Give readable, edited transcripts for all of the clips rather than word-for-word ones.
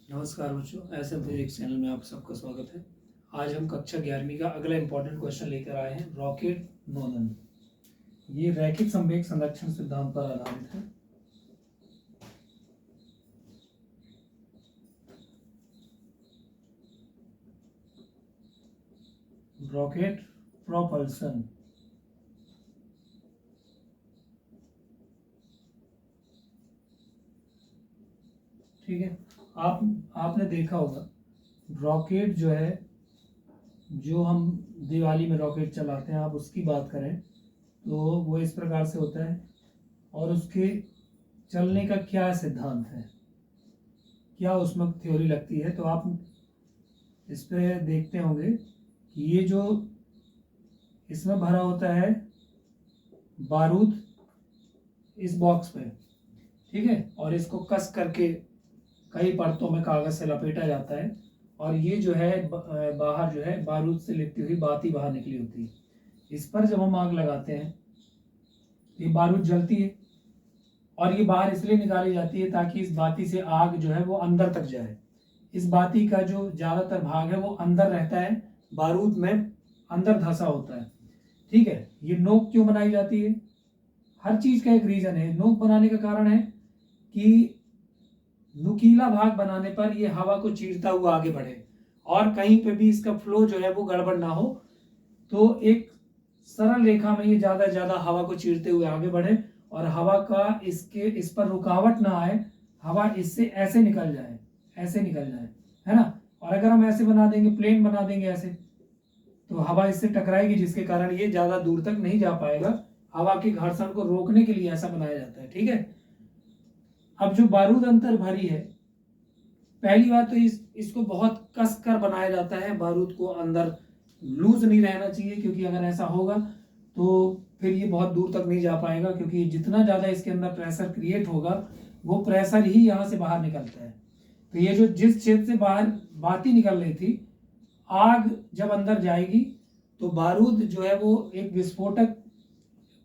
नमस्कार बच्चों, SM physics channel में आप सबका स्वागत है। आज हम कक्षा 11वीं का अगला इंपॉर्टेंट क्वेश्चन लेकर आए हैं, रॉकेट नोदन। ये रैखिक संवेग संरक्षण सिद्धांत पर आधारित है। Rocket propulsion. ठीक है, आपने देखा होगा रॉकेट जो है, जो हम दिवाली में रॉकेट चलाते हैं, आप उसकी बात करें तो वो इस प्रकार से होता है। और उसके चलने का क्या सिद्धांत है, क्या उसमें थ्योरी लगती है, तो आप इस पे देखते होंगे कि ये जो इसमें भरा होता है बारूद इस बॉक्स पे, ठीक है, और इसको कस करके कई परतों में कागज से लपेटा जाता है और ये जो है बाहर जो है बारूद से लिपटी हुई बाती बाहर निकली होती है। इस पर जब हम आग लगाते हैं तो ये बारूद जलती है और ये बाहर इसलिए निकाली जाती है ताकि इस बाती से आग जो है वो अंदर तक जाए। इस बाती का जो ज़्यादातर भाग है वो अंदर रहता है, बारूद में अंदर धंसा होता है। ठीक है, ये नोक क्यों बनाई जाती है? हर चीज़ का एक रीज़न है। नोक बनाने का कारण है कि नुकीला भाग बनाने पर ये हवा को चीरता हुआ आगे बढ़े और कहीं पे भी इसका फ्लो जो है वो गड़बड़ ना हो, तो एक सरल रेखा में ये ज़्यादा हवा को चीरते हुए आगे बढ़े और हवा का इस पर रुकावट ना आए, हवा इससे ऐसे निकल जाए, है ना। और अगर हम ऐसे बना देंगे, प्लेन बना देंगे ऐसे, तो हवा इससे टकराएगी, जिसके कारण ये ज़्यादा दूर तक नहीं जा पाएगा। हवा के घर्षण को रोकने के लिए ऐसा बनाया जाता है। ठीक है, अब जो बारूद अंतर भरी है, पहली बात तो इसको बहुत कस कर बनाया जाता है। बारूद को अंदर लूज नहीं रहना चाहिए, क्योंकि अगर ऐसा होगा तो फिर ये बहुत दूर तक नहीं जा पाएगा, क्योंकि जितना ज़्यादा इसके अंदर प्रेशर क्रिएट होगा वो प्रेशर ही यहाँ से बाहर निकलता है। तो ये जो जिस क्षेत्र से बाहर बाती निकल रही थी, आग जब अंदर जाएगी तो बारूद जो है वो एक विस्फोटक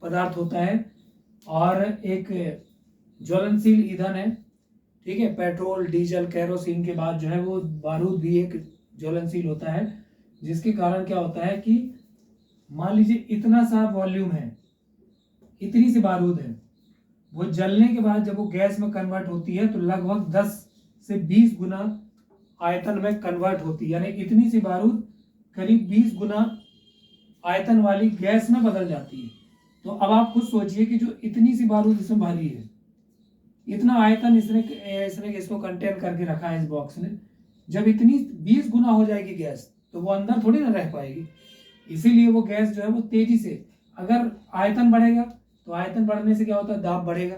पदार्थ होता है और एक ज्वलनशील ईंधन है। ठीक है, पेट्रोल, डीजल, केरोसिन के बाद जो है वो बारूद भी एक ज्वलनशील होता है, जिसके कारण क्या होता है कि मान लीजिए इतना सा वॉल्यूम है, इतनी सी बारूद है, वो जलने के बाद जब वो गैस में कन्वर्ट होती है तो लगभग 10 से 20 गुना आयतन में कन्वर्ट होती है। यानी इतनी सी बारूद करीब 20 गुना आयतन वाली गैस में बदल जाती है। तो अब आप खुद सोचिए कि जो इतनी सी बारूद इसमें भरी है, इतना आयतन इसने इसको कंटेन करके रखा है इस बॉक्स ने, जब इतनी 20 गुना हो जाएगी गैस तो वो अंदर थोड़ी ना रह पाएगी। इसीलिए वो गैस जो है वो तेजी से, अगर आयतन बढ़ेगा तो आयतन बढ़ने से क्या होता है, दाब बढ़ेगा,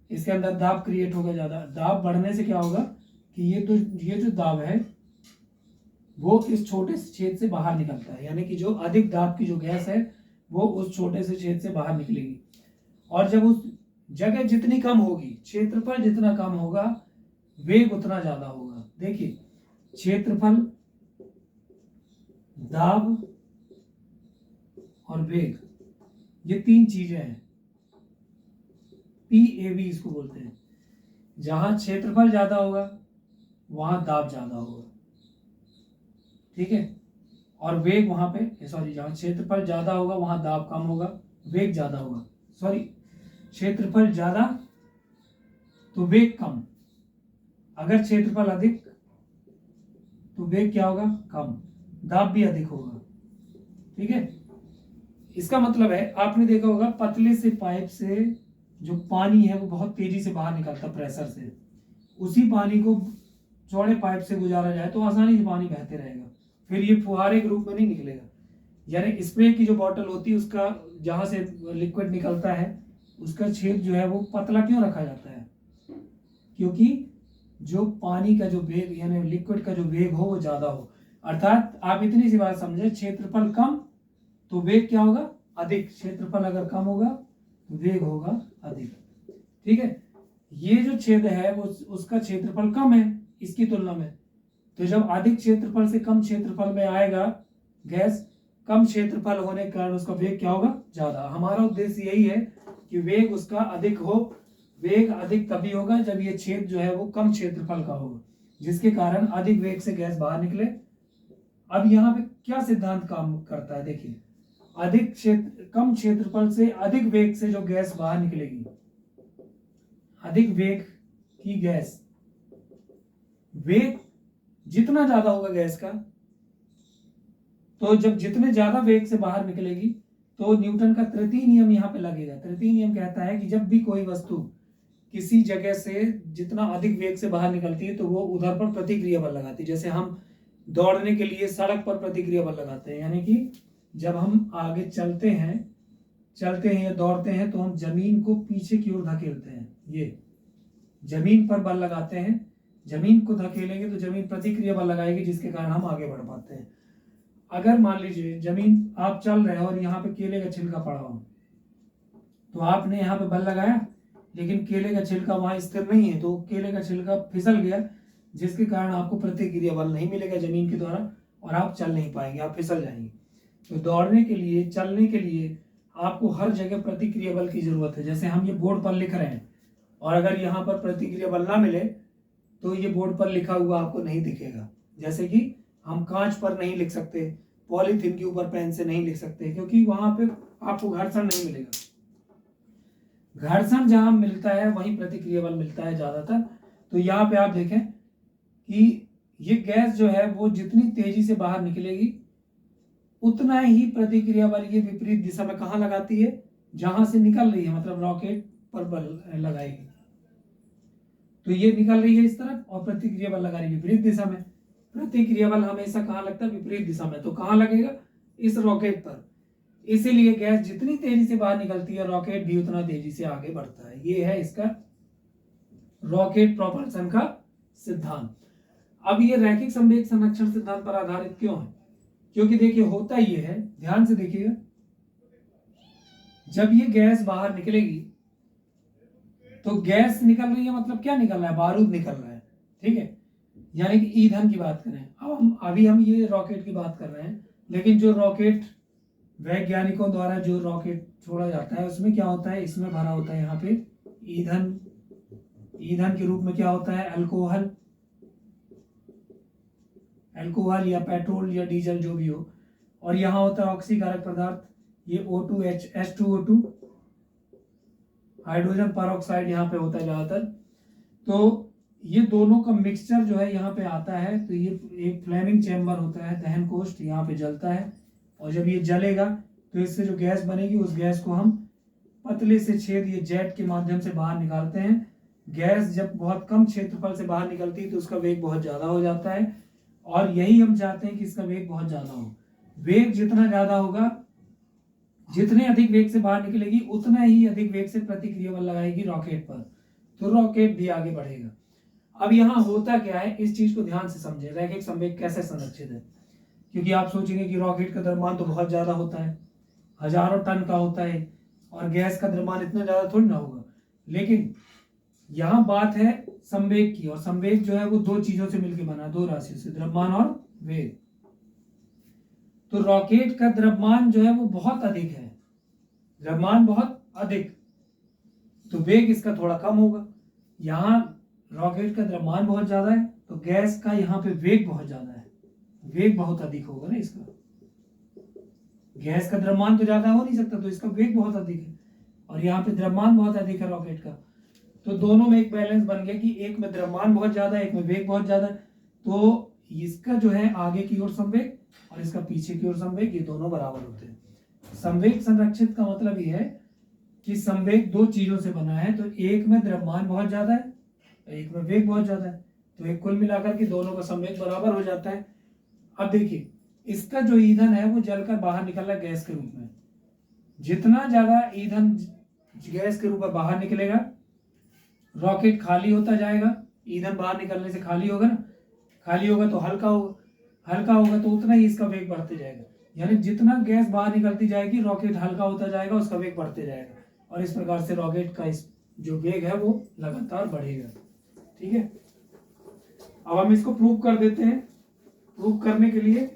इसके अंदर दाब क्रिएट होगा ज़्यादा। दाब बढ़ने से क्या होगा कि ये जो दाब है वो इस छोटे से छेद से बाहर निकलता है, यानी कि जो अधिक दाब की जो गैस है वो उस छोटे से छेद से बाहर निकलेगी। और जब उस जगह जितनी कम होगी, क्षेत्रफल जितना कम होगा, वेग उतना ज्यादा होगा। देखिए, क्षेत्रफल, दाब और वेग, ये तीन चीजें हैं, PAV इसको बोलते हैं। जहां क्षेत्रफल ज्यादा होगा वहां दाब ज्यादा होगा, ठीक है, और वेग वहां पे जहां क्षेत्रफल ज्यादा होगा वहां दाब कम होगा, वेग ज्यादा होगा। क्षेत्रफल ज्यादा तो वेग कम, अगर क्षेत्रफल अधिक तो वेग क्या होगा, कम, दाब भी अधिक होगा। ठीक है, इसका मतलब है, आपने देखा होगा पतले से पाइप से जो पानी है वो बहुत तेजी से बाहर निकलता प्रेशर से, उसी पानी को चौड़े पाइप से गुजारा जाए तो आसानी से पानी बहते रहेगा, फिर ये फुहारे के रूप में नहीं निकलेगा। यानी स्प्रे की जो बॉटल होती है उसका जहां से लिक्विड निकलता है उसका छेद जो है वो पतला क्यों रखा जाता है, क्योंकि जो पानी का जो वेग यानी लिक्विड का जो वेग हो वो ज्यादा हो। अर्थात आप इतनी सी बात समझे, क्षेत्रफल कम तो वेग क्या होगा, अधिक। क्षेत्रफल अगर कम होगा तो वेग होगा अधिक। ठीक है, ये जो छेद है वो उसका क्षेत्रफल कम है इसकी तुलना में, तो जब अधिक क्षेत्रफल से कम क्षेत्रफल में आएगा गैस, कम क्षेत्रफल होने के कारण उसका वेग क्या होगा, ज्यादा। हमारा उद्देश्य यही है कि वेग उसका अधिक हो। वेग अधिक तभी होगा जब ये छेद जो है वो कम क्षेत्रफल का होगा, जिसके कारण अधिक वेग से गैस बाहर निकले। अब यहाँ पे क्या सिद्धांत काम करता है, देखिए, कम क्षेत्रफल से अधिक वेग से जो गैस बाहर निकलेगी, अधिक वेग की गैस, वेग जितना ज्यादा होगा गैस का, तो जब जितने ज्यादा वेग से बाहर निकलेगी तो न्यूटन का तृतीय नियम यहाँ पे लगेगा। तृतीय नियम कहता है कि जब भी कोई वस्तु किसी जगह से जितना अधिक वेग से बाहर निकलती है तो वो उधर पर प्रतिक्रिया बल लगाती है। जैसे हम दौड़ने के लिए सड़क पर प्रतिक्रिया बल लगाते हैं, यानी कि जब हम आगे चलते हैं या दौड़ते हैं तो हम जमीन को पीछे की ओर धकेलते हैं, ये जमीन पर बल लगाते हैं, जमीन को धकेलेंगे तो जमीन प्रतिक्रिया बल लगाएगी, जिसके कारण हम आगे बढ़ पाते हैं। अगर मान लीजिए जमीन, आप चल रहे हो और यहाँ पे केले का छिलका पड़ा हो, तो आपने यहाँ पे बल लगाया, लेकिन केले का छिलका वहां स्थिर नहीं है, तो केले का छिलका फिसल गया, जिसके कारण आपको प्रतिक्रिया बल नहीं मिलेगा जमीन के द्वारा और आप चल नहीं पाएंगे, आप फिसल जाएंगे। तो दौड़ने के लिए, चलने के लिए आपको हर जगह प्रतिक्रिया बल की जरूरत है। जैसे हम ये बोर्ड पर लिख रहे हैं और अगर यहाँ पर प्रतिक्रिया बल ना मिले तो ये बोर्ड पर लिखा हुआ आपको नहीं दिखेगा। जैसे कि हम कांच पर नहीं लिख सकते, पॉलीथीन के ऊपर पेन से नहीं लिख सकते, क्योंकि वहां पे आपको घर्षण नहीं मिलेगा। घर्षण जहां मिलता है वहीं प्रतिक्रिया बल मिलता है ज्यादातर। तो यहाँ पे आप देखें कि ये गैस जो है वो जितनी तेजी से बाहर निकलेगी उतना ही प्रतिक्रिया बल ये विपरीत दिशा में कहाँ लगाती है, जहां से निकल रही है, मतलब रॉकेट पर बल लगाएगी। तो ये निकल रही है इस तरफ और प्रतिक्रिया बल लगा रही है विपरीत दिशा में। प्रतिक्रिया बल हमेशा कहाँ लगता है, विपरीत दिशा में। तो कहाँ लगेगा, इस रॉकेट पर। इसीलिए गैस जितनी तेजी से बाहर निकलती है रॉकेट भी उतना तेजी से आगे बढ़ता है। ये है इसका रॉकेट प्रोपल्शन का सिद्धांत। अब ये रैखिक संवेग संरक्षण सिद्धांत पर आधारित क्यों है, क्योंकि देखिए होता ये है, ध्यान से देखिएगा, जब ये गैस बाहर निकलेगी तो गैस निकल रही है, मतलब क्या निकल रहा है, बारूद निकल रहा है, ठीक है, यानी कि ईंधन की बात करें। अब अभी हम ये रॉकेट की बात कर रहे हैं, लेकिन जो रॉकेट वैज्ञानिकों द्वारा जो रॉकेट छोड़ा जाता है उसमें क्या होता है, इसमें भरा होता है यहाँ पे ईंधन। ईंधन के रूप में क्या होता है, अल्कोहल या पेट्रोल या डीजल जो भी हो, और यहाँ होता है ऑक्सीकारक पदार्थ, ये O2 H2O2, हाइड्रोजन परऑक्साइड यहाँ पे होता है ज्यादातर। तो ये दोनों का मिक्सचर जो है यहाँ पे आता है, तो ये एक फ्लेमिंग चेम्बर होता है, दहन कोष्ठ, यहाँ पे जलता है, और जब ये जलेगा तो इससे जो गैस बनेगी उस गैस को हम पतले से छेद, ये जेट के माध्यम से बाहर निकालते हैं। गैस जब बहुत कम क्षेत्रफल से बाहर निकलती है तो उसका वेग बहुत ज्यादा हो जाता है, और यही हम चाहते हैं कि इसका वेग बहुत ज्यादा हो। वेग जितना ज्यादा होगा, जितने अधिक वेग से बाहर निकलेगी उतना ही अधिक वेग से प्रतिक्रिया बल लगाएगी रॉकेट पर, तो रॉकेट भी आगे बढ़ेगा। अब यहाँ होता क्या है, इस चीज को ध्यान से समझे, रैखिक संवेग कैसे संरक्षित है। क्योंकि आप सोचेंगे कि रॉकेट का द्रव्यमान तो बहुत ज्यादा होता है, हजारों टन का होता है, और गैस का द्रव्यमान इतना ज्यादा थोड़ी ना होगा। लेकिन यहाँ बात है संवेग की, और संवेग जो है वो दो चीजों से मिलकर बना, दो राशियों से, द्रव्यमान और वेग। तो रॉकेट का द्रव्यमान जो है वो बहुत अधिक है, द्रव्यमान बहुत अधिक, तो वेग इसका थोड़ा कम होगा। यहाँ रॉकेट का द्रव्यमान बहुत ज्यादा है तो गैस का यहाँ पे वेग बहुत ज्यादा है, वेग बहुत अधिक होगा ना इसका। गैस का द्रव्यमान तो ज्यादा हो नहीं सकता, तो इसका वेग बहुत अधिक है, और यहाँ पे द्रव्यमान बहुत अधिक है रॉकेट का। तो दोनों में एक बैलेंस बन गया कि एक में द्रव्यमान बहुत ज्यादा है, एक में वेग बहुत ज्यादा है, तो इसका जो है आगे की ओर संवेग और इसका पीछे की ओर संवेग, ये दोनों बराबर होते हैं। संवेग संरक्षित का मतलब ये है कि संवेग दो चीजों से बना है, तो एक में द्रव्यमान बहुत ज्यादा है, एक में वेग बहुत ज्यादा है, तो एक कुल मिलाकर के दोनों का संवेग बराबर हो जाता है। अब देखिए, इसका जो ईंधन है वो जलकर बाहर निकल रहा है गैस के रूप में। जितना ज्यादा ईंधन गैस के रूप में बाहर निकलेगा, रॉकेट खाली होता जाएगा, ईंधन बाहर निकलने से खाली होगा ना, खाली होगा तो हल्का होगा, हल्का होगा तो उतना ही इसका वेग बढ़ते जाएगा। यानी जितना गैस बाहर निकलती जाएगी रॉकेट हल्का होता जाएगा, उसका वेग बढ़ते जाएगा, और इस प्रकार से रॉकेट का इस जो वेग है वो लगातार बढ़ेगा। ठीक है, अब हम इसको प्रूव कर देते हैं। प्रूव करने के लिए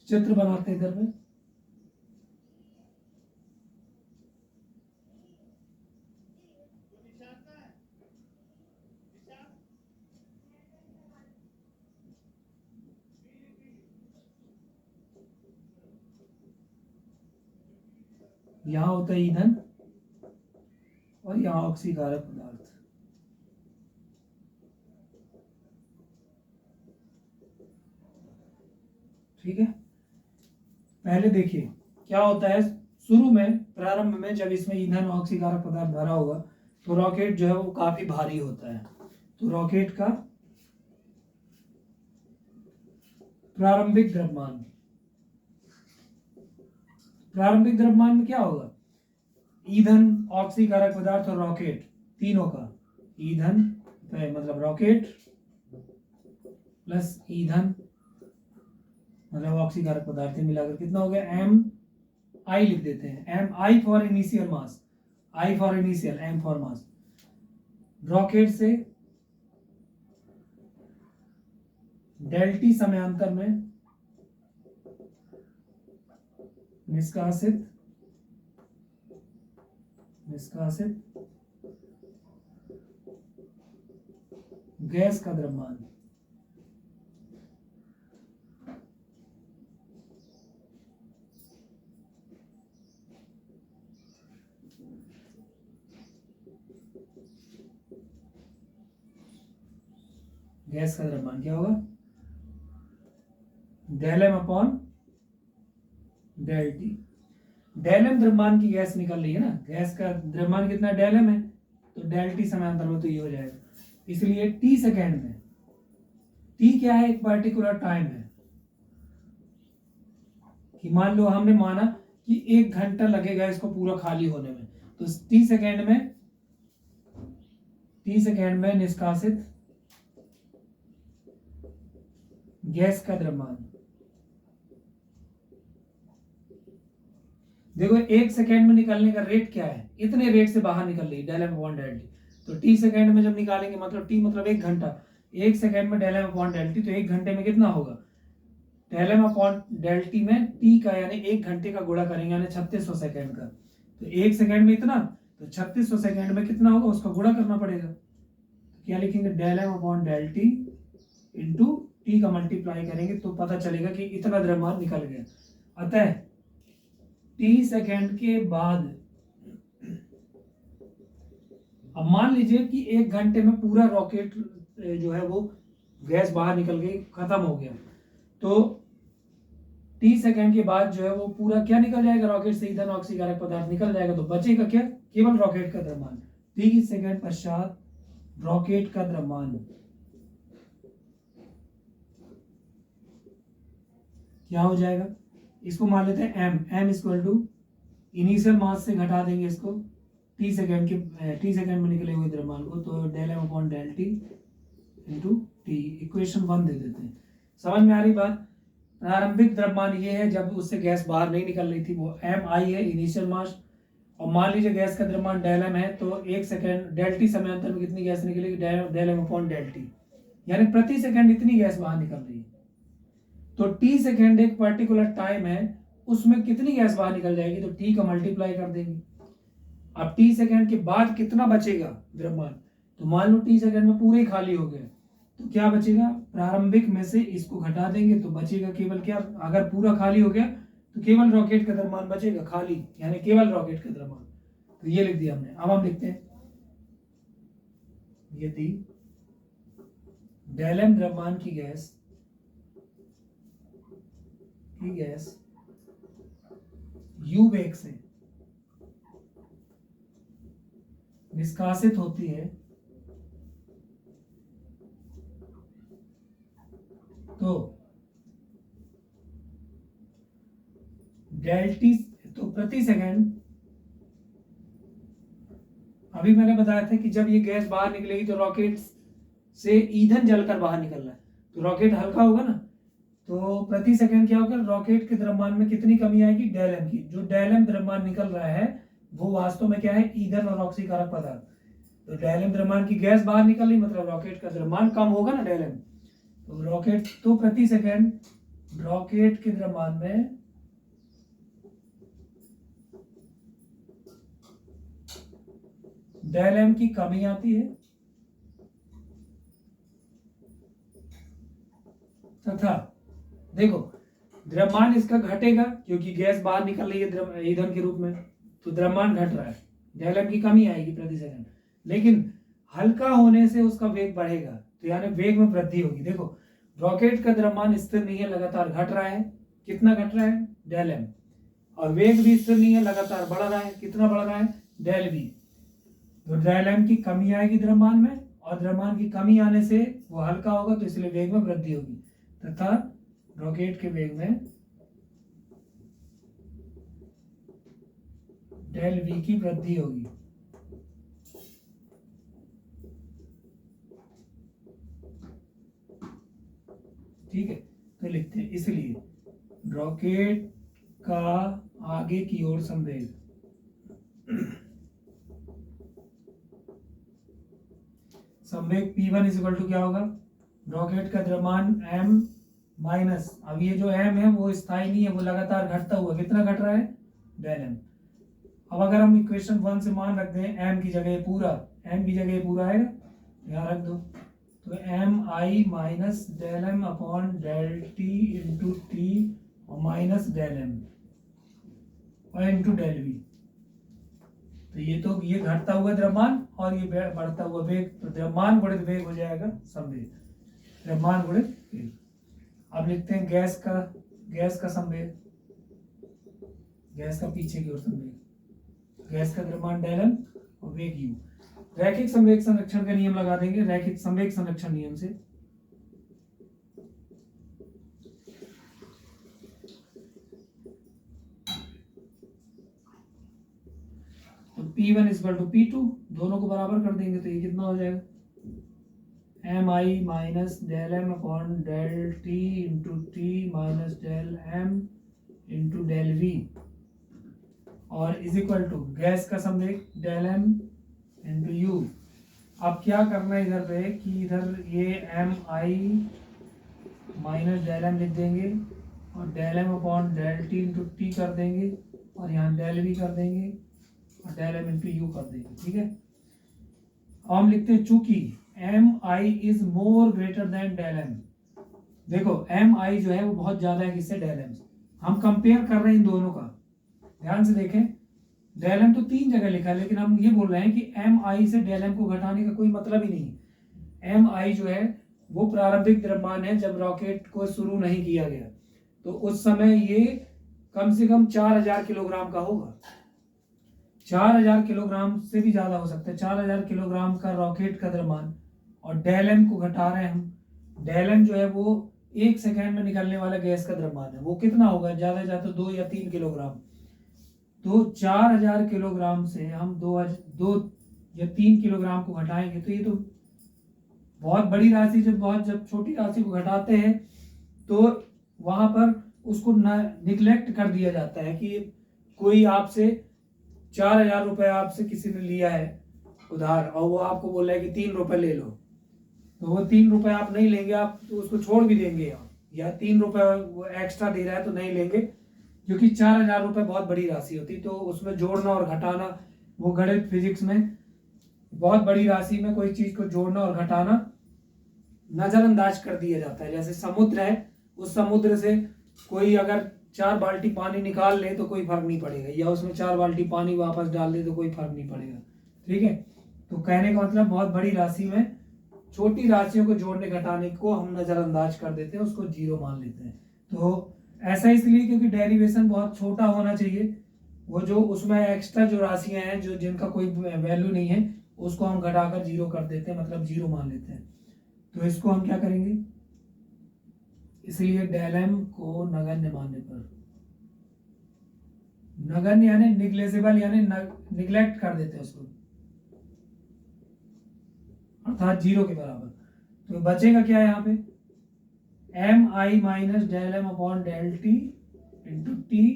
चित्र बनाते हैं इधर में। यहाँ होता है ईंधन और यहाँ ऑक्सीकारक पदार्थ। ठीक है, पहले देखिए क्या होता है। शुरू में प्रारंभ में जब इसमें ईंधन ऑक्सीकारक पदार्थ भरा होगा तो रॉकेट जो है वो काफी भारी होता है। तो रॉकेट का प्रारंभिक द्रव्यमान, प्रारंभिक द्रव्यमान में क्या होगा, ईंधन ऑक्सीकारक पदार्थ और रॉकेट तीनों का, ईंधन मतलब रॉकेट प्लस ईंधन मतलब ऑक्सीकारक पदार्थ मिलाकर कितना हो गया, एम आई लिख देते हैं, M I for initial mass, I for initial, M for mass. Rocket से डेल टी समयांतर में निष्कासित गैस का द्रव्यमान, गैस का द्रव्यमान क्या होगा, del M upon del T. Del M द्रव्यमान की गैस निकल रही है ना, गैस का द्रव्यमान कितना डेल एम है, तो डेल टी समांतर में तो ये हो जाएगा। इसलिए टी सेकेंड में, टी क्या है, एक पर्टिकुलर टाइम है कि मान लो हमने माना कि 1 घंटा लगेगा इसको पूरा खाली होने में, तो टी सेकेंड में निष्कासित गैस का द्रव्यमान, देखो 1 सेकेंड में निकलने का रेट क्या है, इतने रेट से बाहर निकल रही del M upon del T. तो टी सेकेंड में जब निकालेंगे मतलब टी मतलब 1 घंटा, 1 सेकेंड में del M upon del T, तो 1 घंटे में कितना होगा, del M upon del T में टी का यानी 1 घंटे का गुणा करेंगे यानी 3600 सेकेंड का। तो 1 सेकेंड में इतना, तो 3600 सेकेंड में कितना होगा उसका गुणा करना पड़ेगा। तो क्या लिखेंगे, del M upon del T into t का मल्टीप्लाई करेंगे तो पता चलेगा कि इतना द्रव्यमान निकल गया। अतः टी सेकेंड के बाद, अब मान लीजिए कि 1 घंटे में पूरा रॉकेट जो है वो गैस बाहर निकल गई, खत्म हो गया, तो टी सेकेंड के बाद जो है वो पूरा क्या निकल जाएगा, रॉकेट से ईंधन ऑक्सीकारक पदार्थ निकल जाएगा, तो बचेगा क्या, केवल रॉकेट का द्रव्यमान। टी सेकेंड पश्चात रॉकेट का द्रव्यमान क्या हो जाएगा, इसको मान लेते हैं M, M equal to initial mass से घटा देंगे इसको टी सेकेंड में निकले हुए द्रव्यमान को, तो del M upon del T into t, equation 1 दे देते हैं। समझ में आ रही बात। प्रारंभिक द्रव्यमान ये है जब उससे गैस बाहर नहीं निकल रही थी, वो एम आई है इनिशियल मास, और मान लीजिए गैस का द्रव्यमान डेल एम है, तो 1 सेकेंड डेल टी समयांतर में कितनी गैस निकलेगी, del M upon del t, यानी प्रति सेकेंड इतनी गैस बाहर निकल रही है। तो टी सेकेंड एक पर्टिकुलर टाइम है, उसमें कितनी गैस बाहर निकल जाएगी, तो टी का मल्टीप्लाई कर देंगे। अब टी सेकेंड के बाद कितना बचेगा द्रव्यमान, तो मान लो टी सेकेंड में पूरे खाली हो गए, तो क्या बचेगा, प्रारंभिक में से इसको घटा देंगे तो बचेगा केवल क्या, अगर पूरा खाली हो गया तो केवल रॉकेट का द्रव्यमान बचेगा खाली, यानी केवल रॉकेट का द्रव्यमान। तो ये लिख दिया हमने। अब हम लिखते हैं यदि डेल एम द्रव्यमान की गैस यू वेग से निष्कासित होती है तो डेल टी, तो प्रति सेकेंड, अभी मैंने बताया था कि जब ये गैस बाहर निकलेगी तो रॉकेट से ईंधन जलकर बाहर निकल रहा है, तो रॉकेट हल्का होगा ना, तो प्रति सेकंड क्या होगा, रॉकेट के द्रव्यमान में कितनी कमी आएगी, डेल एम की। जो डेल एम द्रव्यमान निकल रहा है वो वास्तव में क्या है, ईंधन और ऑक्सीकारक पदार्थ। तो डेल एम द्रव्यमान की गैस बाहर निकल रही, मतलब रॉकेट का द्रव्यमान कम होगा ना डेल एम, तो रॉकेट, तो प्रति सेकंड रॉकेट के द्रव्यमान में डेल एम की कमी आती है तथा देखो द्रव्यमान इसका घटेगा क्योंकि गैस बाहर निकल रही है ईंधन के रूप में, तो द्रव्यमान घट रहा है, डेल एम की कमी आएगी प्रति सेकंड। लेकिन हल्का होने से उसका वेग बढ़ेगा, तो यानी वेग में वृद्धि होगी। देखो रॉकेट का द्रव्यमान स्थिर नहीं है, लगातार घट रहा है। कितना घट रहा है? Del M. और वेग भी स्थिर नहीं है, लगातार बढ़ रहा है। कितना बढ़ रहा है? Del we. तो डेल एम की कमी आएगी द्रव्यमान में, और द्रव्यमान की कमी आने से वो हल्का होगा, तो इसलिए वेग में वृद्धि होगी, तथा रॉकेट के वेग में डेल वी की वृद्धि होगी। ठीक है, तो लिखते हैं इसलिए रॉकेट का आगे की ओर संवेग संवेग P1 इक्वल टू क्या होगा? रॉकेट का द्रव्यमान m माइनस, अब ये जो m है वो स्थायी नहीं है, वो लगातार घटता हुआ, कितना घट रहा है? Del m। अब अगर हम इक्वेशन 1 से मान रख दें m की जगह पूरा, m की जगह पूरा आएगा, यहाँ रख दो, तो एम आई minus del M upon del T into T और माइनस डेल एम और इंटू डेल वी। तो ये घटता हुआ द्रव्यमान और ये बढ़ता हुआ वेग, तो द्रव्यमान गुणित वेग हो जाएगा संवेग, द्रव्यमान गुणित वेग। अब लिखते हैं गैस का संवेग, गैस का पीछे की ओर संवेग, गैस का द्रव्यमान डेल एम और वेग यू। रैखिक संवेग संरक्षण का नियम लगा देंगे, रैखिक संवेग संरक्षण नियम से। तो P1 इक्वल टू P2, दोनों को बराबर कर देंगे, तो ये कितना हो जाएगा? एम आई minus del M upon del T into t minus del m into del v, और इज इक्वल टू गैस का संवेग डेल एम इंटू यू। अब क्या करना है इधर पे कि इधर ये एम आई माइनस डेल एम लिख देंगे और del M upon del T into t कर देंगे, और यहाँ डेल वी कर देंगे और डेल एम इंटू यू कर देंगे। ठीक है, अब हम लिखते हैं चूंकि m i is more greater than del m. देखो एम आई जो है वो बहुत ज्यादा है किससे? डेल एम से। हम कंपेयर कर रहे हैं इन दोनों का, ध्यान से देखें। डेल एम तो 3 जगह लिखा है, लेकिन हम ये बोल रहे हैं कि एम आई से डेल एम को घटाने का कोई मतलब ही नहीं। एम आई जो है वो प्रारंभिक द्रव्यमान है जब रॉकेट को शुरू नहीं किया गया, तो उस समय ये कम से कम 4000 किलोग्राम का होगा। 4000 किलोग्राम से भी ज्यादा हो सकता है, 4000 किलोग्राम का रॉकेट का द्रव्यमान, और डेल एम को घटा रहे हैं हम। डेल एम जो है वो 1 सेकेंड में निकलने वाला गैस का द्रव्यमान है, वो कितना होगा? ज्यादा से ज्यादा 2 या 3 किलोग्राम। तो 4000 किलोग्राम से हम 2 या 3 किलोग्राम को घटाएंगे, तो ये तो बहुत बड़ी राशि। जब छोटी राशि को घटाते हैं तो वहां पर उसको निग्लेक्ट कर दिया जाता है कि कोई आपसे 4000 रुपए आपसे किसी ने लिया है उधार, और वो आपको बोल रहा है कि 3 रुपए ले लो, तो वो 3 रुपए आप नहीं लेंगे, आप तो उसको छोड़ भी देंगे, या 3 रुपए वो एक्स्ट्रा दे रहा है तो नहीं लेंगे, क्योंकि 4000 रुपए बहुत बड़ी राशि होती, तो उसमें जोड़ना और घटाना, वो गणित फिजिक्स में बहुत बड़ी राशि में कोई चीज को जोड़ना और घटाना नजरअंदाज कर दिया जाता है। जैसे समुद्र है, उस समुद्र से कोई अगर 4 बाल्टी पानी निकाल ले तो कोई फर्क नहीं पड़ेगा, या उसमें 4 बाल्टी पानी वापस डाल दे तो कोई फर्क नहीं पड़ेगा। ठीक है, तो कहने का मतलब बहुत बड़ी राशि में छोटी राशियों को जोड़ने घटाने को हम नजरअंदाज कर देते हैं, उसको जीरो मान लेते हैं। तो ऐसा इसलिए क्योंकि डेरिवेशन बहुत छोटा होना चाहिए, वो जो उसमें एक्स्ट्रा जो राशियां हैं जो जिनका कोई वैल्यू नहीं है उसको हम घटाकर जीरो कर देते हैं, मतलब जीरो मान लेते हैं। तो इसको हम क्या करेंगे? इसलिए डेल एम को नगण्य मानने पर, नगण्य यानी निग्लेजिबल यानी निग्लेक्ट कर देते हैं उसको, अर्थात जीरो के बराबर। तो बचेगा क्या यहाँ पे? एम आई minus del M upon del T into t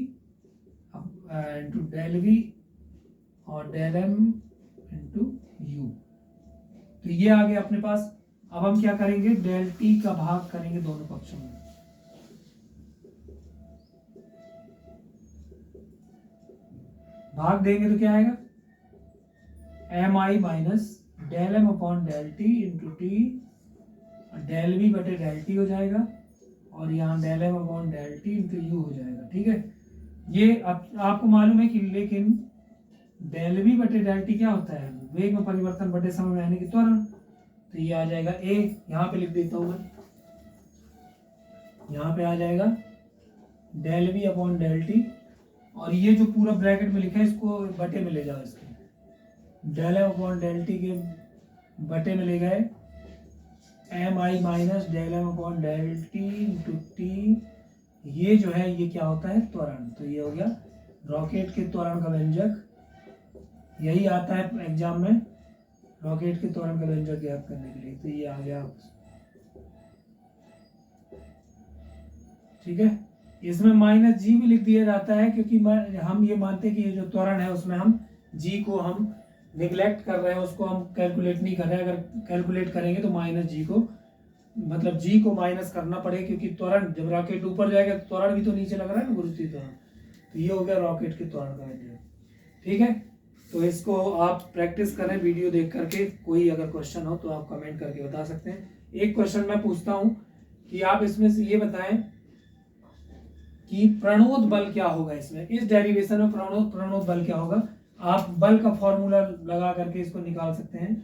into del v और डेल एम इंटू यू। तो ये आ गया अपने पास। अब हम क्या करेंगे? डेल टी का भाग करेंगे दोनों पक्षों में। भाग देंगे तो क्या आएगा? एम आई minus del M upon del T into t, del v बटे डेल टी हो जाएगा, और यहाँ del M upon del T into u हो जाएगा। ठीक है, ये आपको मालूम है कि लेकिन डेल वी बटे डेल टी क्या होता है, वेग में परिवर्तन बटे समय में यानी कि त्वरण। तो ये आ जाएगा ए, यहाँ पे लिख देता हूँ मैं, यहाँ पे आ जाएगा del v upon del t, और ये जो पूरा ब्रैकेट में लिखा है इसको बटे में ले जाओ, इसके del M upon del T के बटे में ले गए एम आई minus del M upon del T into T, ये जो है ये क्या होता है, त्वरण। तो ये हो गया रॉकेट के त्वरण का व्यंजक, यही आता है एग्जाम में, रॉकेट के त्वरण का व्यंजक ज्ञात करने के लिए। तो ये आ गया, ठीक है। इसमें माइनस जी भी लिख दिया जाता है क्योंकि हम ये मानते हैं कि ये जो त्वरण है उसमें हम जी को हम निगलेक्ट कर रहे हैं, उसको हम कैलकुलेट नहीं कर रहे हैं। अगर कैलकुलेट करेंगे तो माइनस जी को, मतलब जी को माइनस करना पड़ेगा, क्योंकि त्वरण जब रॉकेट ऊपर जाएगा तो त्वरण भी तो नीचे लग रहा है ना, गुरुत्वीय त्वरण। तो ये हो गया रॉकेट के त्वरण का व्यंजक, ठीक है। तो इसको आप प्रैक्टिस करें वीडियो देख करके, कोई अगर क्वेश्चन हो तो आप कमेंट करके बता सकते हैं। एक क्वेश्चन मैं पूछता हूँ कि आप इसमें से ये बताएं कि प्रणोद बल क्या होगा, इसमें इस डेरिवेशन में प्रणोद बल क्या होगा। आप बल का फॉर्मूला लगा करके इसको निकाल सकते हैं,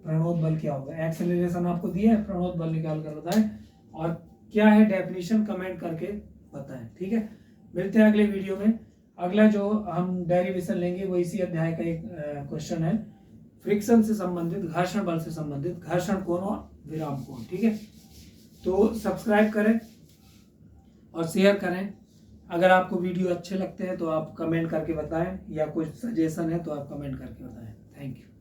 प्रणोद बल क्या होगा। एक्सेलरेशन आपको दिया है, प्रणोद बल निकाल कर बताएं, और क्या है डेफिनेशन कमेंट करके बताएं, ठीक है। मिलते हैं अगले वीडियो में। अगला जो हम डेरिवेशन लेंगे वो इसी अध्याय का एक क्वेश्चन है, फ्रिक्शन से संबंधित, घर्षण बल से संबंधित, घर्षण कोण और विराम कोण, ठीक है। तो सब्सक्राइब करें और शेयर करें। अगर आपको वीडियो अच्छे लगते हैं तो आप कमेंट करके बताएं, या कुछ सजेशन है तो आप कमेंट करके बताएं। Thank you.